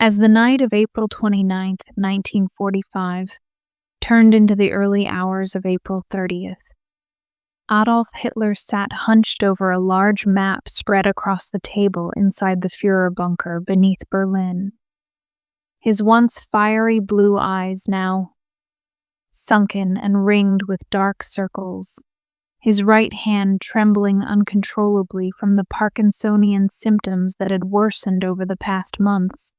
As the night of April 29th, 1945, turned into the early hours of April 30th, Adolf Hitler sat hunched over a large map spread across the table inside the Führer bunker beneath Berlin. His once fiery blue eyes now sunken and ringed with dark circles, his right hand trembling uncontrollably from the Parkinsonian symptoms that had worsened over the past months.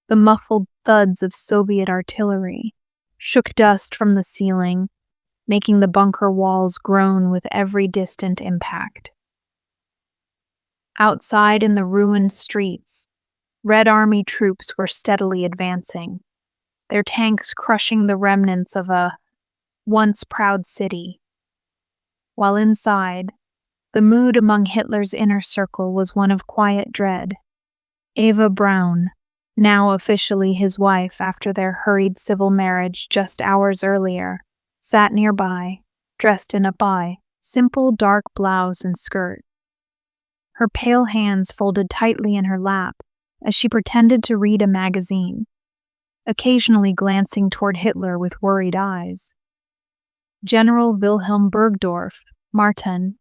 The muffled thuds of Soviet artillery shook dust from the ceiling, making the bunker walls groan with every distant impact. Outside in the ruined streets, Red Army troops were steadily advancing, their tanks crushing the remnants of a once proud city. While inside, the mood among Hitler's inner circle was one of quiet dread. Eva Braun, now officially his wife after their hurried civil marriage just hours earlier, sat nearby, dressed in a simple dark blouse and skirt. Her pale hands folded tightly in her lap as she pretended to read a magazine, occasionally glancing toward Hitler with worried eyes. General Wilhelm Burgdorf, Martin,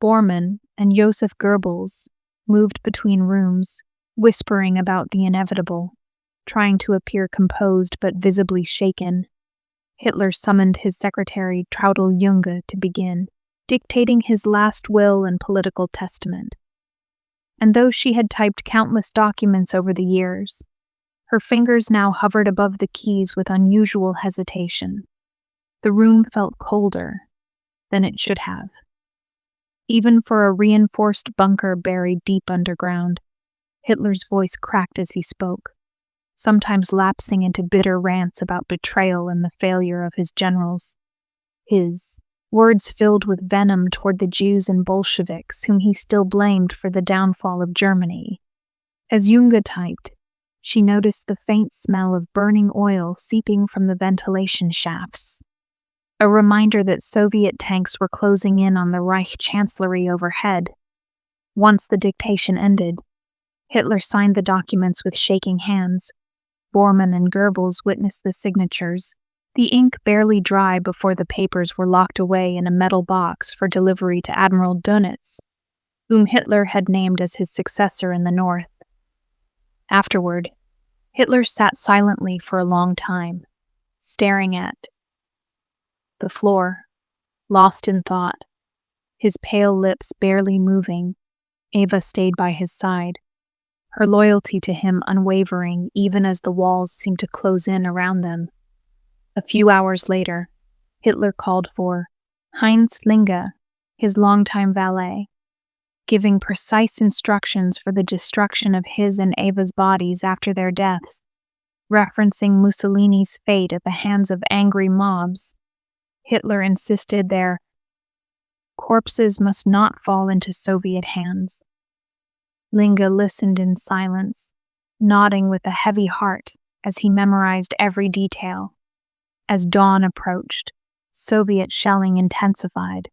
Bormann, and Joseph Goebbels moved between rooms, whispering about the inevitable, trying to appear composed but visibly shaken. Hitler summoned his secretary Traudl Junge to begin, dictating his last will and political testament. And though she had typed countless documents over the years, her fingers now hovered above the keys with unusual hesitation. The room felt colder than it should have. Even for a reinforced bunker buried deep underground, Hitler's voice cracked as he spoke, sometimes lapsing into bitter rants about betrayal and the failure of his generals. His words filled with venom toward the Jews and Bolsheviks whom he still blamed for the downfall of Germany. As Junge typed, she noticed the faint smell of burning oil seeping from the ventilation shafts, a reminder that Soviet tanks were closing in on the Reich Chancellery overhead. Once the dictation ended, Hitler signed the documents with shaking hands. Bormann and Goebbels witnessed the signatures, the ink barely dry before the papers were locked away in a metal box for delivery to Admiral Dönitz, whom Hitler had named as his successor in the north. Afterward, Hitler sat silently for a long time, staring at the floor, lost in thought, his pale lips barely moving. Eva stayed by his side, her loyalty to him unwavering even as the walls seemed to close in around them. A few hours later, Hitler called for Heinz Linge, his longtime valet, giving precise instructions for the destruction of his and Eva's bodies after their deaths, referencing Mussolini's fate at the hands of angry mobs. Hitler insisted their corpses must not fall into Soviet hands. Linge listened in silence, nodding with a heavy heart as he memorized every detail. As dawn approached, Soviet shelling intensified,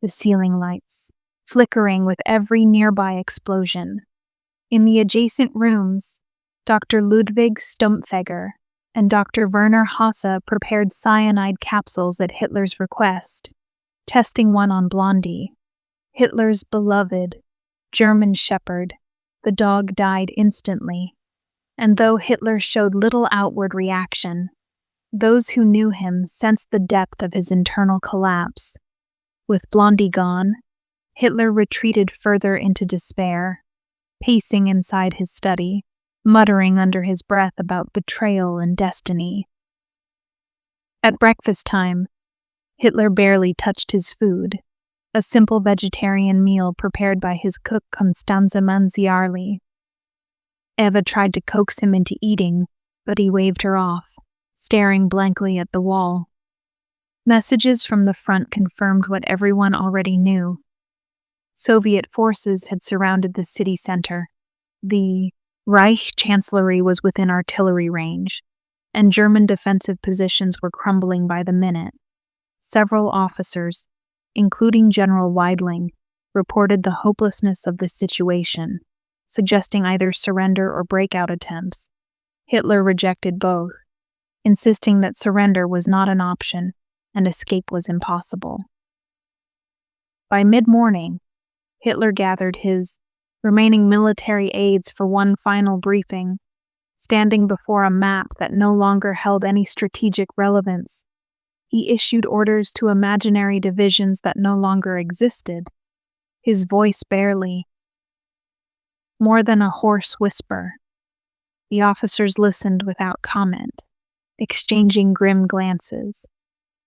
the ceiling lights flickering with every nearby explosion. In the adjacent rooms, Dr. Ludwig Stumpfegger and Dr. Werner Hasse prepared cyanide capsules at Hitler's request, testing one on Blondie, Hitler's beloved German Shepherd. The dog died instantly, and though Hitler showed little outward reaction, those who knew him sensed the depth of his internal collapse. With Blondie gone, Hitler retreated further into despair, pacing inside his study, muttering under his breath about betrayal and destiny. At breakfast time, Hitler barely touched his food, a simple vegetarian meal prepared by his cook Constanze Manziarli. Eva tried to coax him into eating, but he waved her off, staring blankly at the wall. Messages from the front confirmed what everyone already knew. Soviet forces had surrounded the city center. The Reich Chancellery was within artillery range, and German defensive positions were crumbling by the minute. Several officers, including General Weidling, reported the hopelessness of the situation. suggesting either surrender or breakout attempts. Hitler rejected both, insisting that surrender was not an option and escape was impossible. By mid-morning, Hitler gathered his remaining military aides for one final briefing, standing before a map that no longer held any strategic relevance. He issued orders to imaginary divisions that no longer existed, his voice barely more than a hoarse whisper. The officers listened without comment, exchanging grim glances,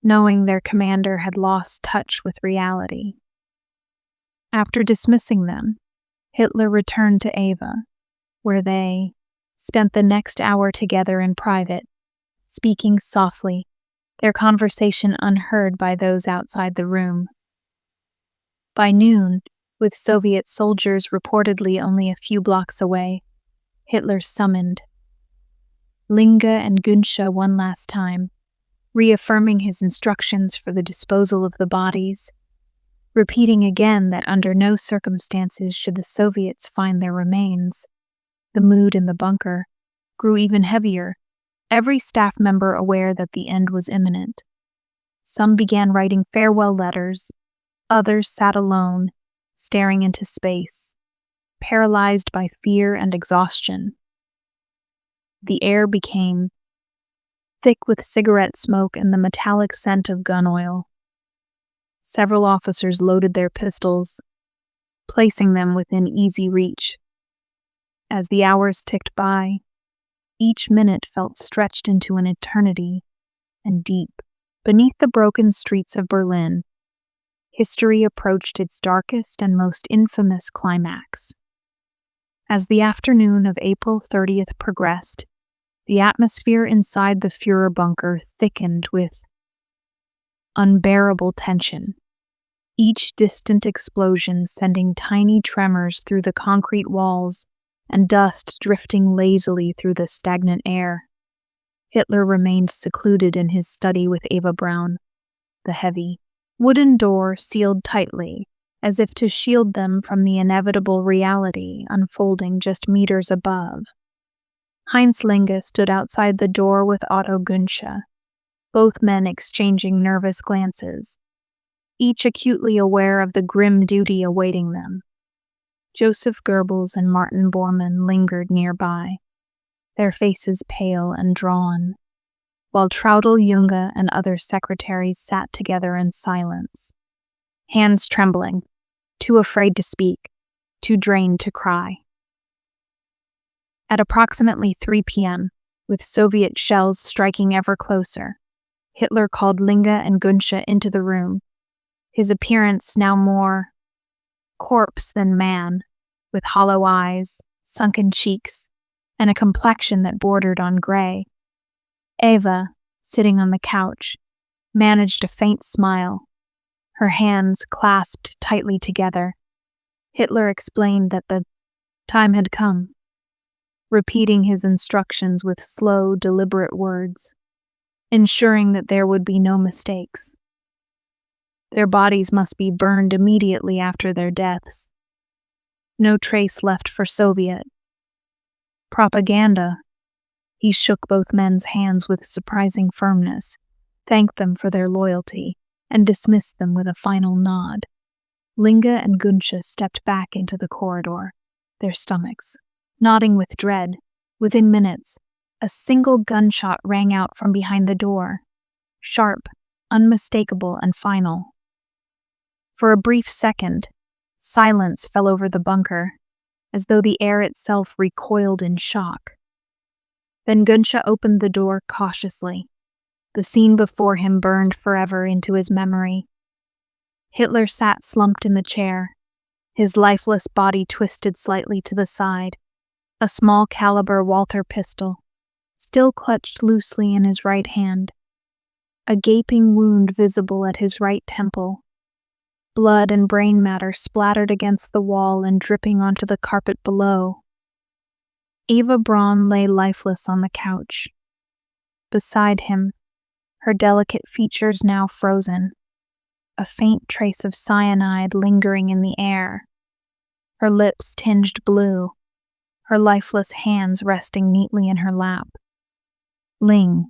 knowing their commander had lost touch with reality. After dismissing them, Hitler returned to Eva, where they spent the next hour together in private, speaking softly, their conversation unheard by those outside the room. By noon, with Soviet soldiers reportedly only a few blocks away, Hitler summoned Linge and Günsche one last time, reaffirming his instructions for the disposal of the bodies, repeating again that under no circumstances should the Soviets find their remains. The mood in the bunker grew even heavier, every staff member aware that the end was imminent. Some began writing farewell letters, others sat alone, staring into space, paralyzed by fear and exhaustion. The air became thick with cigarette smoke and the metallic scent of gun oil. Several officers loaded their pistols, placing them within easy reach. As the hours ticked by, each minute felt stretched into an eternity, and deep, beneath the broken streets of Berlin, history approached its darkest and most infamous climax. As the afternoon of April 30th progressed, the atmosphere inside the Führer bunker thickened with unbearable tension, each distant explosion sending tiny tremors through the concrete walls and dust drifting lazily through the stagnant air. Hitler remained secluded in his study with Eva Braun, the heavy wooden door sealed tightly, as if to shield them from the inevitable reality unfolding just meters above. Heinz Linge stood outside the door with Otto Günsche, both men exchanging nervous glances, each acutely aware of the grim duty awaiting them. Joseph Goebbels and Martin Bormann lingered nearby, their faces pale and drawn, while Traudl Junge and other secretaries sat together in silence, hands trembling, too afraid to speak, too drained to cry. At approximately 3 p.m., with Soviet shells striking ever closer, Hitler called Linge and Günsche into the room, his appearance now more corpse than man, with hollow eyes, sunken cheeks, and a complexion that bordered on gray. Eva, sitting on the couch, managed a faint smile, her hands clasped tightly together. Hitler explained that the time had come, repeating his instructions with slow, deliberate words, ensuring that there would be no mistakes. Their bodies must be burned immediately after their deaths. No trace left for Soviet propaganda. He shook both men's hands with surprising firmness, thanked them for their loyalty, and dismissed them with a final nod. Linge and Günsche stepped back into the corridor, their stomachs nodding with dread. Within minutes, a single gunshot rang out from behind the door, sharp, unmistakable, and final. For a brief second, silence fell over the bunker, as though the air itself recoiled in shock. Then Günsche opened the door cautiously. The scene before him burned forever into his memory. Hitler sat slumped in the chair, his lifeless body twisted slightly to the side, a small caliber Walther pistol, still clutched loosely in his right hand, a gaping wound visible at his right temple. Blood and brain matter splattered against the wall and dripping onto the carpet below. Eva Braun lay lifeless on the couch. Beside him, her delicate features now frozen, a faint trace of cyanide lingering in the air, her lips tinged blue, her lifeless hands resting neatly in her lap. Ling,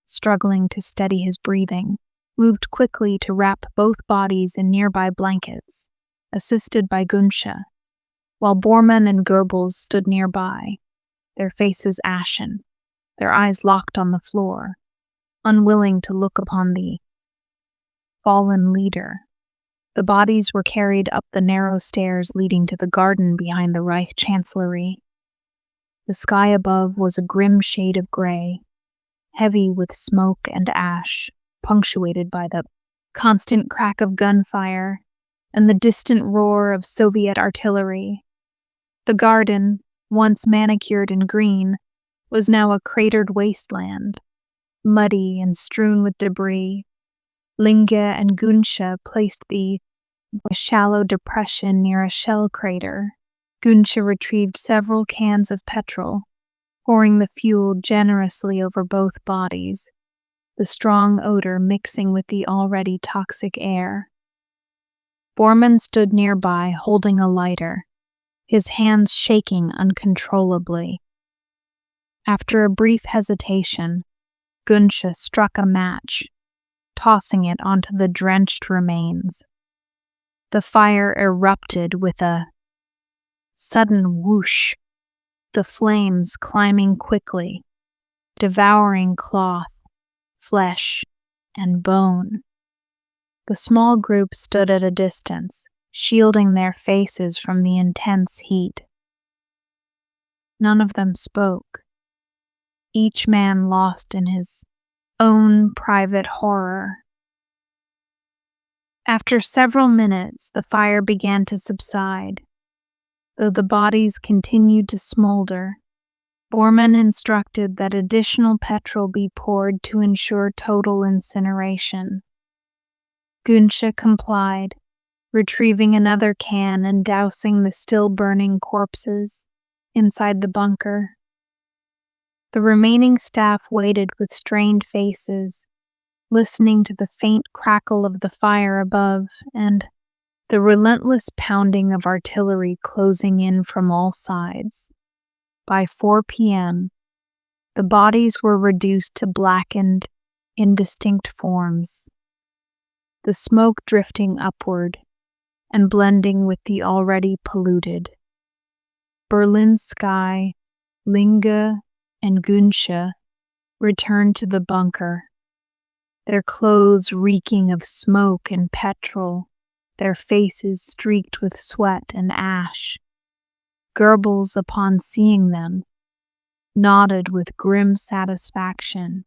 struggling to steady his breathing, moved quickly to wrap both bodies in nearby blankets, assisted by Gunsha, while Bormann and Goebbels stood nearby, their faces ashen, their eyes locked on the floor, unwilling to look upon the fallen leader. The bodies were carried up the narrow stairs leading to the garden behind the Reich Chancellery. The sky above was a grim shade of gray, heavy with smoke and ash, punctuated by the constant crack of gunfire and the distant roar of Soviet artillery. The garden, once manicured in green, was now a cratered wasteland, muddy and strewn with debris. Linge and Gunsha placed a shallow depression near a shell crater. Gunsha retrieved several cans of petrol, pouring the fuel generously over both bodies, the strong odor mixing with the already toxic air. Bormann stood nearby holding a lighter, his hands shaking uncontrollably. After a brief hesitation, Gunsha struck a match, tossing it onto the drenched remains. The fire erupted with a sudden whoosh, the flames climbing quickly, devouring cloth, flesh, and bone. The small group stood at a distance, shielding their faces from the intense heat. None of them spoke, each man lost in his own private horror. After several minutes, the fire began to subside. Though the bodies continued to smolder, Bormann instructed that additional petrol be poured to ensure total incineration. Gunsha complied, retrieving another can and dousing the still burning corpses inside the bunker. The remaining staff waited with strained faces, listening to the faint crackle of the fire above and the relentless pounding of artillery closing in from all sides. By 4 p.m., the bodies were reduced to blackened, indistinct forms, the smoke drifting upward and blending with the already polluted. Berlin's sky, Linge, and Gunsha returned to the bunker, their clothes reeking of smoke and petrol, their faces streaked with sweat and ash. Goebbels, upon seeing them, nodded with grim satisfaction,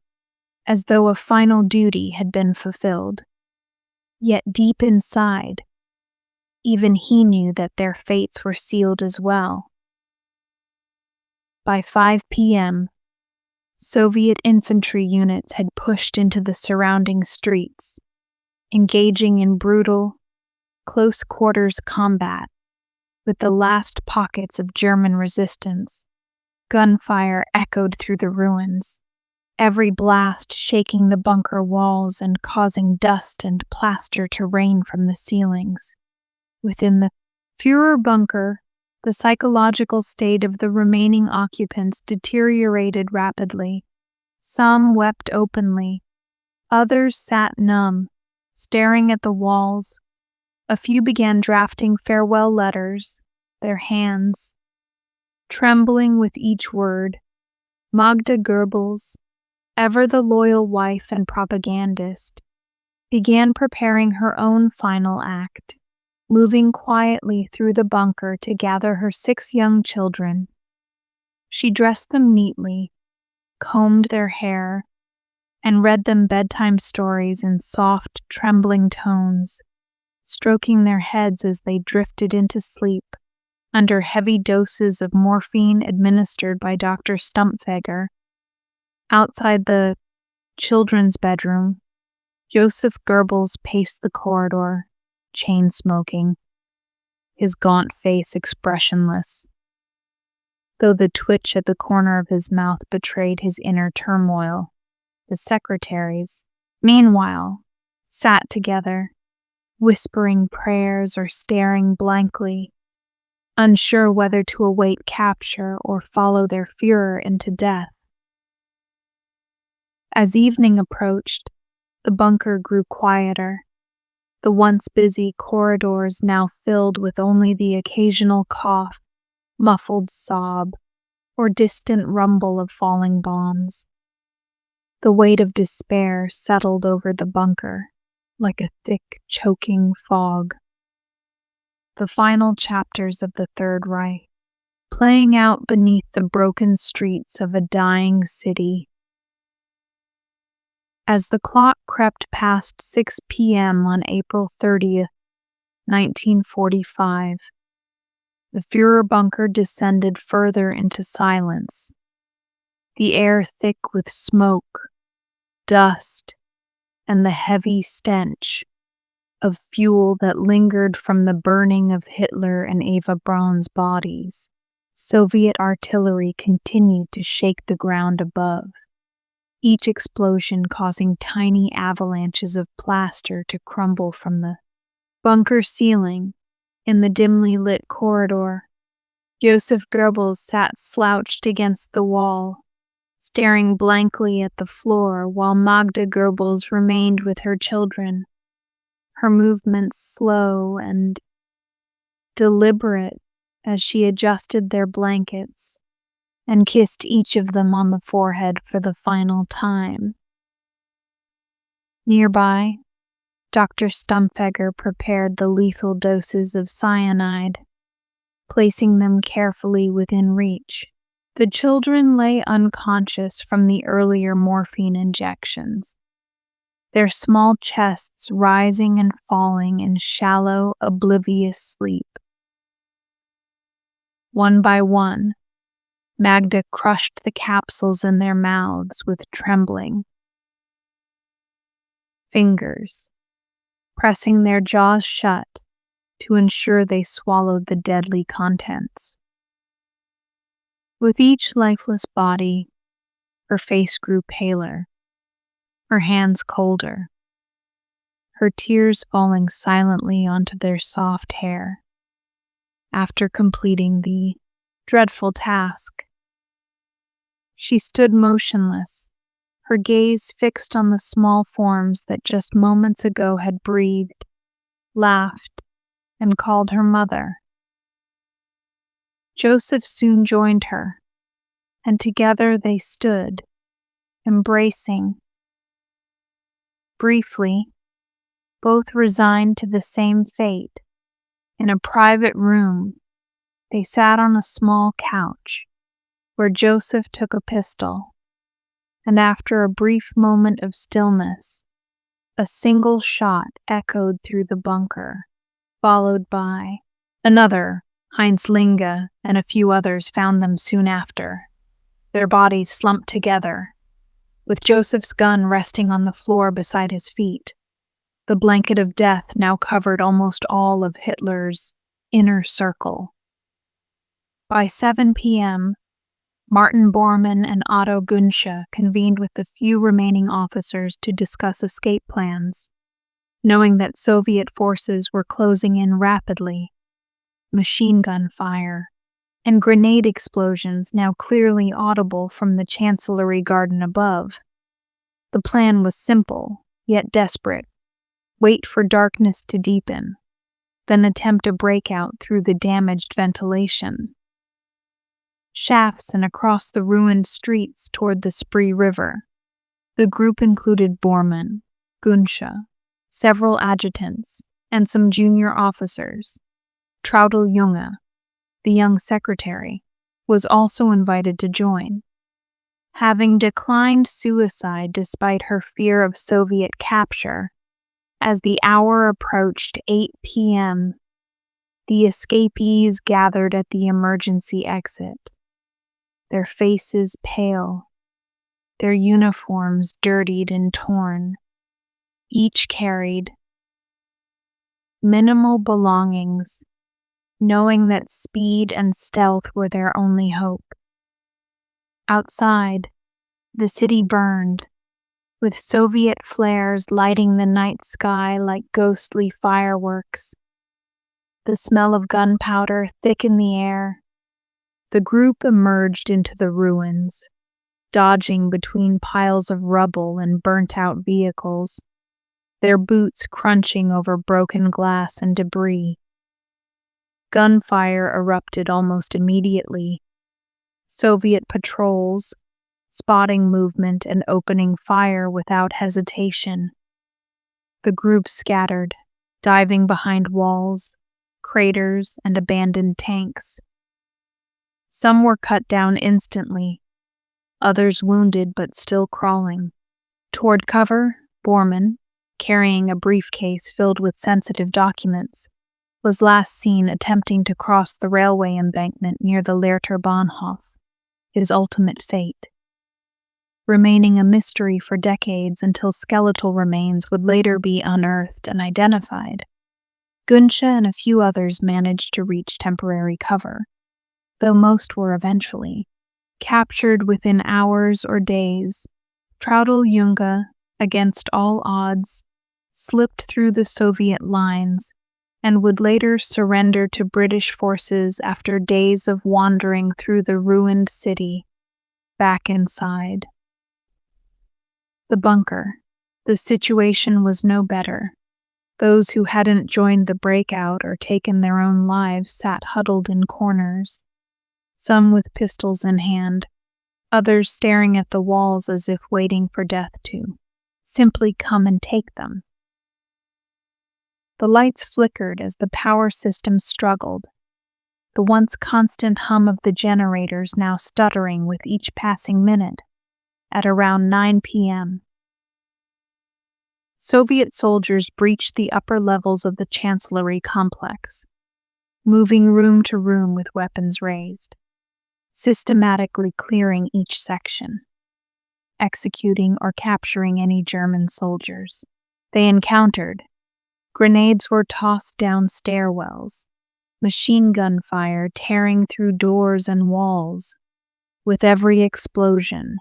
as though a final duty had been fulfilled. Yet deep inside, even he knew that their fates were sealed as well. By 5 p.m., Soviet infantry units had pushed into the surrounding streets, engaging in brutal, close-quarters combat with the last pockets of German resistance. Gunfire echoed through the ruins, every blast shaking the bunker walls and causing dust and plaster to rain from the ceilings. Within the Führer bunker, the psychological state of the remaining occupants deteriorated rapidly. Some wept openly, others sat numb, staring at the walls. A few began drafting farewell letters, their hands trembling with each word. Magda Goebbels, ever the loyal wife and propagandist, began preparing her own final act, moving quietly through the bunker to gather her 6 young children. She dressed them neatly, combed their hair, and read them bedtime stories in soft, trembling tones, stroking their heads as they drifted into sleep under heavy doses of morphine administered by Dr. Stumpfeger. Outside the children's bedroom, Joseph Goebbels paced the corridor, chain-smoking, his gaunt face expressionless, though the twitch at the corner of his mouth betrayed his inner turmoil. The secretaries, meanwhile, sat together, whispering prayers or staring blankly, unsure whether to await capture or follow their Führer into death. As evening approached, the bunker grew quieter, the once busy corridors now filled with only the occasional cough, muffled sob, or distant rumble of falling bombs. The weight of despair settled over the bunker like a thick, choking fog. The final chapters of the Third Reich, playing out beneath the broken streets of a dying city. As the clock crept past 6 p.m. on April 30th, 1945, the Führer bunker descended further into silence, the air thick with smoke, dust, and the heavy stench of fuel that lingered from the burning of Hitler and Eva Braun's bodies. Soviet artillery continued to shake the ground above, each explosion causing tiny avalanches of plaster to crumble from the bunker ceiling. In the dimly lit corridor, Joseph Goebbels sat slouched against the wall, staring blankly at the floor while Magda Goebbels remained with her children, her movements slow and deliberate as she adjusted their blankets and kissed each of them on the forehead for the final time. Nearby, Dr. Stumpfegger prepared the lethal doses of cyanide, placing them carefully within reach. The children lay unconscious from the earlier morphine injections, their small chests rising and falling in shallow, oblivious sleep. One by one, Magda crushed the capsules in their mouths with trembling fingers, pressing their jaws shut to ensure they swallowed the deadly contents. With each lifeless body, her face grew paler, her hands colder, her tears falling silently onto their soft hair. After completing the dreadful task, she stood motionless, her gaze fixed on the small forms that just moments ago had breathed, laughed, and called her mother. Joseph soon joined her, and together they stood, embracing. Briefly, both resigned to the same fate. In a private room, they sat on a small couch, where Joseph took a pistol, and after a brief moment of stillness, a single shot echoed through the bunker, followed by another. Heinz Linge and a few others found them soon after, their bodies slumped together, with Joseph's gun resting on the floor beside his feet. The blanket of death now covered almost all of Hitler's inner circle. By 7 p.m., Martin Bormann and Otto Günsche convened with the few remaining officers to discuss escape plans, knowing that Soviet forces were closing in rapidly. Machine gun fire and grenade explosions now clearly audible from the Chancellery garden above. The plan was simple, yet desperate. Wait for darkness to deepen, then attempt a breakout through the damaged ventilation. Shafts and across the ruined streets toward the Spree River. The group included Bormann, Günsche, several adjutants, and some junior officers. Traudl Junge, the young secretary, was also invited to join. Having declined suicide despite her fear of Soviet capture, as the hour approached 8 p.m., the escapees gathered at the emergency exit, their faces pale, their uniforms dirtied and torn. Each carried minimal belongings, knowing that speed and stealth were their only hope. Outside, the city burned, with Soviet flares lighting the night sky like ghostly fireworks. the smell of gunpowder thick in the air. The group emerged into the ruins, dodging between piles of rubble and burnt-out vehicles, their boots crunching over broken glass and debris. Gunfire erupted almost immediately. Soviet patrols, spotting movement and opening fire without hesitation. The group scattered, diving behind walls, craters, and abandoned tanks. Some were cut down instantly, others wounded but still crawling. Toward cover, Bormann, carrying a briefcase filled with sensitive documents, was last seen attempting to cross the railway embankment near the Lehrter Bahnhof, his ultimate fate, remaining a mystery for decades until skeletal remains would later be unearthed and identified. Günsche and a few others managed to reach temporary cover, though most were eventually captured within hours or days. Traudl-Junge, against all odds, slipped through the Soviet lines and would later surrender to British forces after days of wandering through the ruined city, back inside. The bunker. The situation was no better. Those who hadn't joined the breakout or taken their own lives sat huddled in corners, some with pistols in hand, others staring at the walls as if waiting for death to simply come and take them. The lights flickered as the power system struggled, the once constant hum of the generators now stuttering with each passing minute. At around 9 p.m., Soviet soldiers breached the upper levels of the Chancellery complex, moving room to room with weapons raised, systematically clearing each section, executing or capturing any German soldiers they encountered. Grenades were tossed down stairwells, machine gun fire tearing through doors and walls. With every explosion,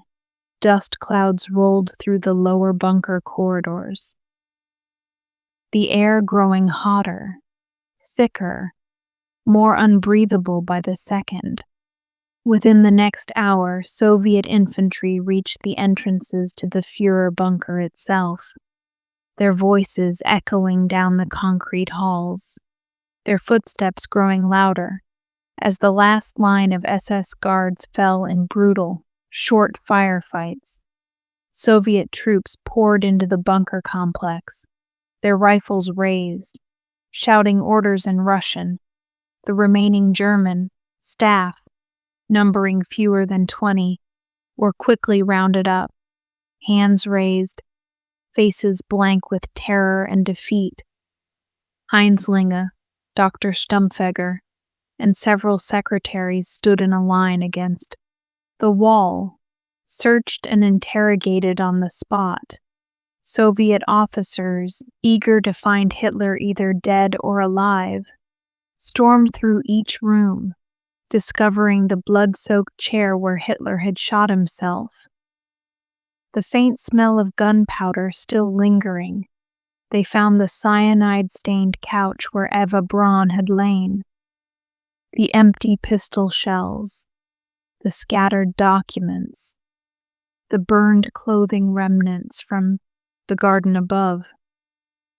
dust clouds rolled through the lower bunker corridors, the air growing hotter, thicker, more unbreathable by the second. Within the next hour, Soviet infantry reached the entrances to the Führer bunker itself, their voices echoing down the concrete halls, their footsteps growing louder as the last line of SS guards fell in brutal, short firefights. Soviet troops poured into the bunker complex, their rifles raised, shouting orders in Russian. The remaining German staff, numbering fewer than 20, were quickly rounded up, hands raised, faces blank with terror and defeat. Heinzlinge, Dr. Stumpfegger, and several secretaries stood in a line against the wall, searched and interrogated on the spot. Soviet officers, eager to find Hitler either dead or alive, stormed through each room, discovering the blood-soaked chair where Hitler had shot himself. The faint smell of gunpowder still lingering, they found the cyanide-stained couch where Eva Braun had lain, the empty pistol shells, the scattered documents, the burned clothing remnants from the garden above.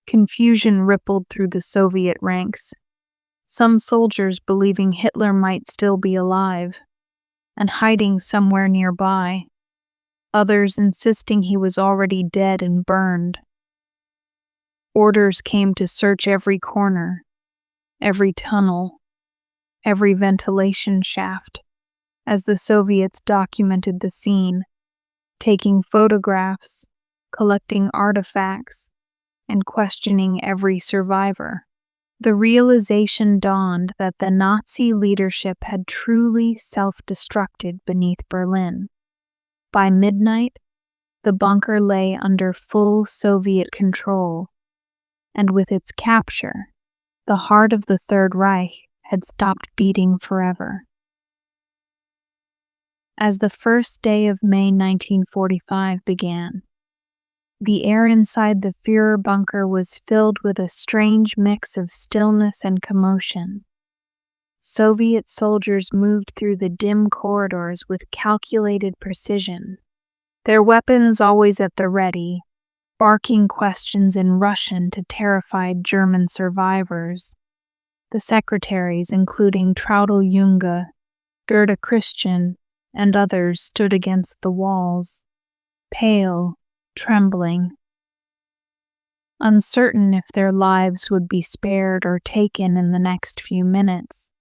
Confusion rippled through the Soviet ranks, some soldiers believing Hitler might still be alive and hiding somewhere nearby, others insisting he was already dead and burned. Orders came to search every corner, every tunnel, every ventilation shaft, as the Soviets documented the scene, taking photographs, collecting artifacts, and questioning every survivor. The realization dawned that the Nazi leadership had truly self-destructed beneath Berlin. By midnight, the bunker lay under full Soviet control, and with its capture, the heart of the Third Reich had stopped beating forever. As the first day of May 1945 began, The air inside the Führer bunker was filled with a strange mix of stillness and commotion. Soviet soldiers moved through the dim corridors with calculated precision, their weapons always at the ready, barking questions in Russian to terrified German survivors. The secretaries, including Traudl Junge, Gerda Christian, and others, stood against the walls, pale, trembling, uncertain if their lives would be spared or taken in the next few minutes.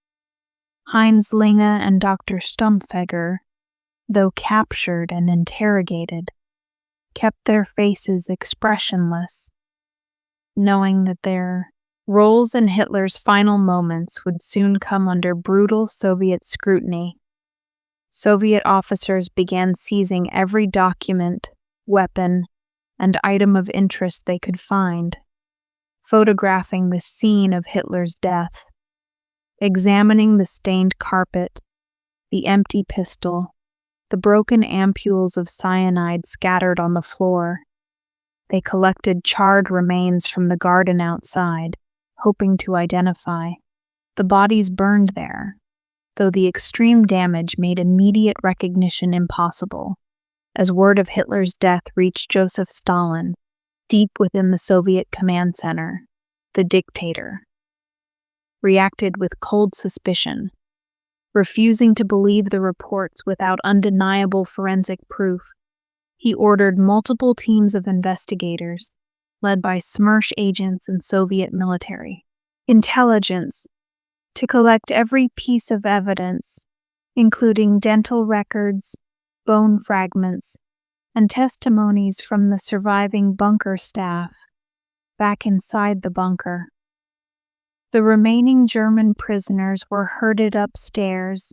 Heinz Linge and Dr. Stumpfegger, though captured and interrogated, kept their faces expressionless, knowing that their roles in Hitler's final moments would soon come under brutal Soviet scrutiny. Soviet officers began seizing every document, weapon, and item of interest they could find, photographing the scene of Hitler's death, examining the stained carpet, the empty pistol, the broken ampules of cyanide scattered on the floor. They collected charred remains from the garden outside, hoping to identify. The bodies burned there, though the extreme damage made immediate recognition impossible, as word of Hitler's death reached Joseph Stalin, deep within the Soviet command center. The dictator reacted with cold suspicion, refusing to believe the reports without undeniable forensic proof. He ordered multiple teams of investigators, led by Smersh agents and Soviet military intelligence, to collect every piece of evidence, including dental records, bone fragments, and testimonies from the surviving bunker staff back inside the bunker. The remaining German prisoners were herded upstairs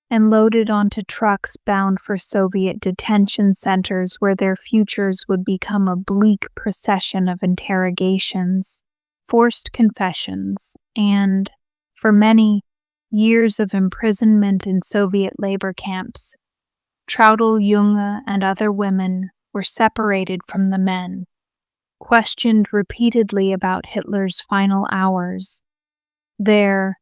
and loaded onto trucks bound for Soviet detention centers where their futures would become a bleak procession of interrogations, forced confessions, and, for many, years of imprisonment in Soviet labor camps. Traudl Junge and other women were separated from the men, questioned repeatedly about Hitler's final hours, their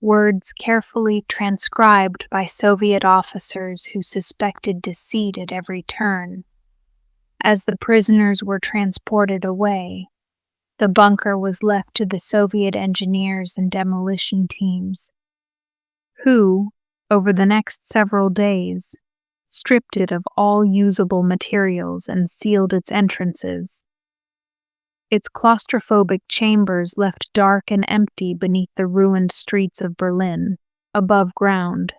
words carefully transcribed by Soviet officers who suspected deceit at every turn. As the prisoners were transported away, the bunker was left to the Soviet engineers and demolition teams, who, over the next several days, stripped it of all usable materials and sealed its entrances. Its claustrophobic chambers left dark and empty beneath the ruined streets of Berlin, above ground.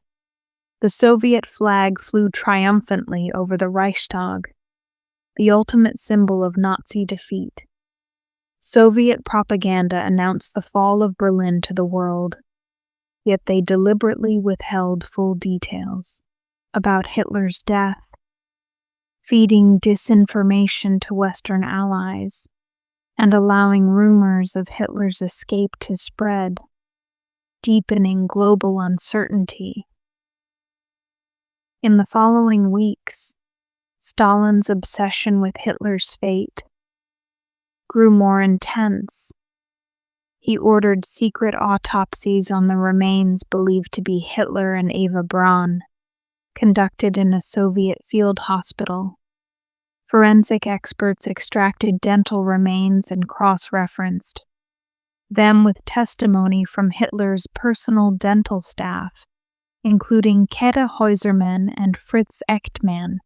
The Soviet flag flew triumphantly over the Reichstag, the ultimate symbol of Nazi defeat. Soviet propaganda announced the fall of Berlin to the world, yet they deliberately withheld full details about Hitler's death, feeding disinformation to Western allies, and allowing rumors of Hitler's escape to spread, deepening global uncertainty. In the following weeks, Stalin's obsession with Hitler's fate grew more intense. He ordered secret autopsies on the remains believed to be Hitler and Eva Braun, conducted in a Soviet field hospital. Forensic experts extracted dental remains and cross-referenced them with testimony from Hitler's personal dental staff, including Käthe Häusermann and Fritz Echtmann,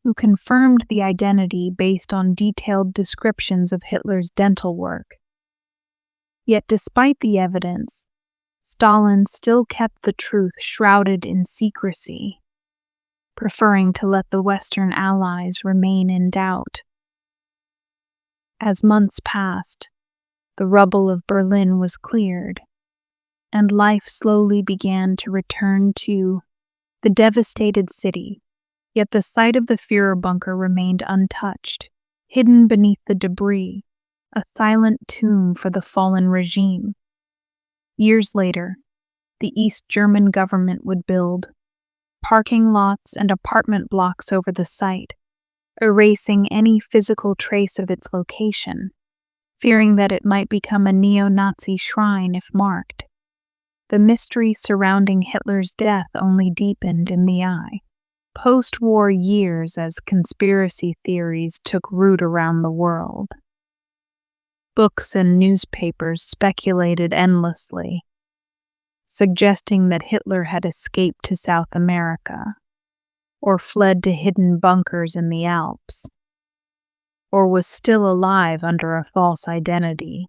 who confirmed the identity based on detailed descriptions of Hitler's dental work. Yet despite the evidence, Stalin still kept the truth shrouded in secrecy, preferring to let the Western allies remain in doubt. As months passed, the rubble of Berlin was cleared, and life slowly began to return to the devastated city, yet the site of the Führer bunker remained untouched, hidden beneath the debris, a silent tomb for the fallen regime. Years later, the East German government would build parking lots and apartment blocks over the site, erasing any physical trace of its location, fearing that it might become a neo-Nazi shrine if marked. The mystery surrounding Hitler's death only deepened in the eye. Post-war years as conspiracy theories took root around the world. Books and newspapers speculated endlessly, suggesting that Hitler had escaped to South America, or fled to hidden bunkers in the Alps, or was still alive under a false identity.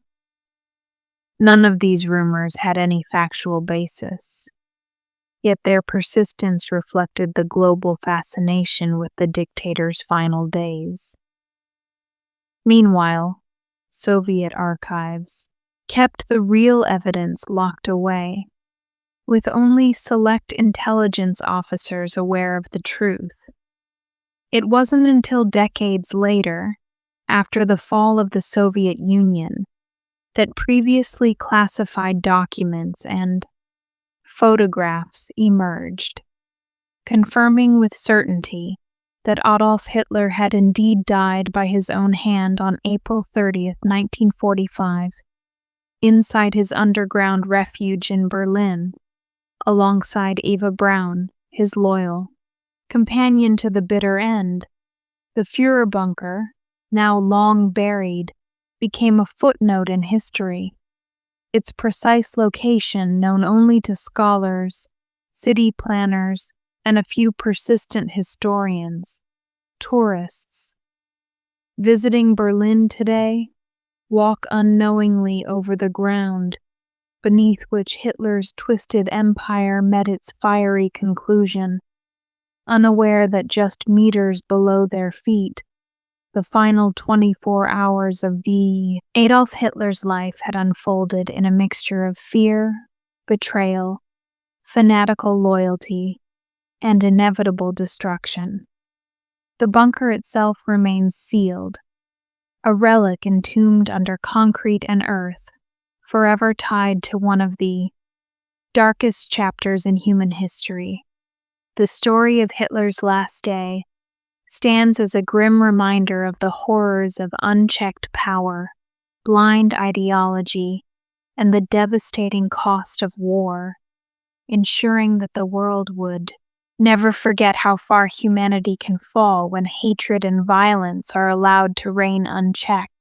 None of these rumors had any factual basis, yet their persistence reflected the global fascination with the dictator's final days. Meanwhile, Soviet archives kept the real evidence locked away, with only select intelligence officers aware of the truth. It wasn't until decades later, after the fall of the Soviet Union, that previously classified documents and photographs emerged, confirming with certainty that Adolf Hitler had indeed died by his own hand on April 30th, 1945, inside his underground refuge in Berlin, alongside Eva Braun, his loyal companion to the bitter end. The Führer bunker, now long buried, became a footnote in history, its precise location known only to scholars, city planners, and a few persistent historians, tourists. Visiting Berlin today, walk unknowingly over the ground beneath which Hitler's twisted empire met its fiery conclusion, unaware that just meters below their feet, the final 24 hours of the Adolf Hitler's life had unfolded in a mixture of fear, betrayal, fanatical loyalty, and inevitable destruction. The bunker itself remains sealed, a relic entombed under concrete and earth, forever tied to one of the darkest chapters in human history. The story of Hitler's last day stands as a grim reminder of the horrors of unchecked power, blind ideology, and the devastating cost of war, ensuring that the world would never forget how far humanity can fall when hatred and violence are allowed to reign unchecked.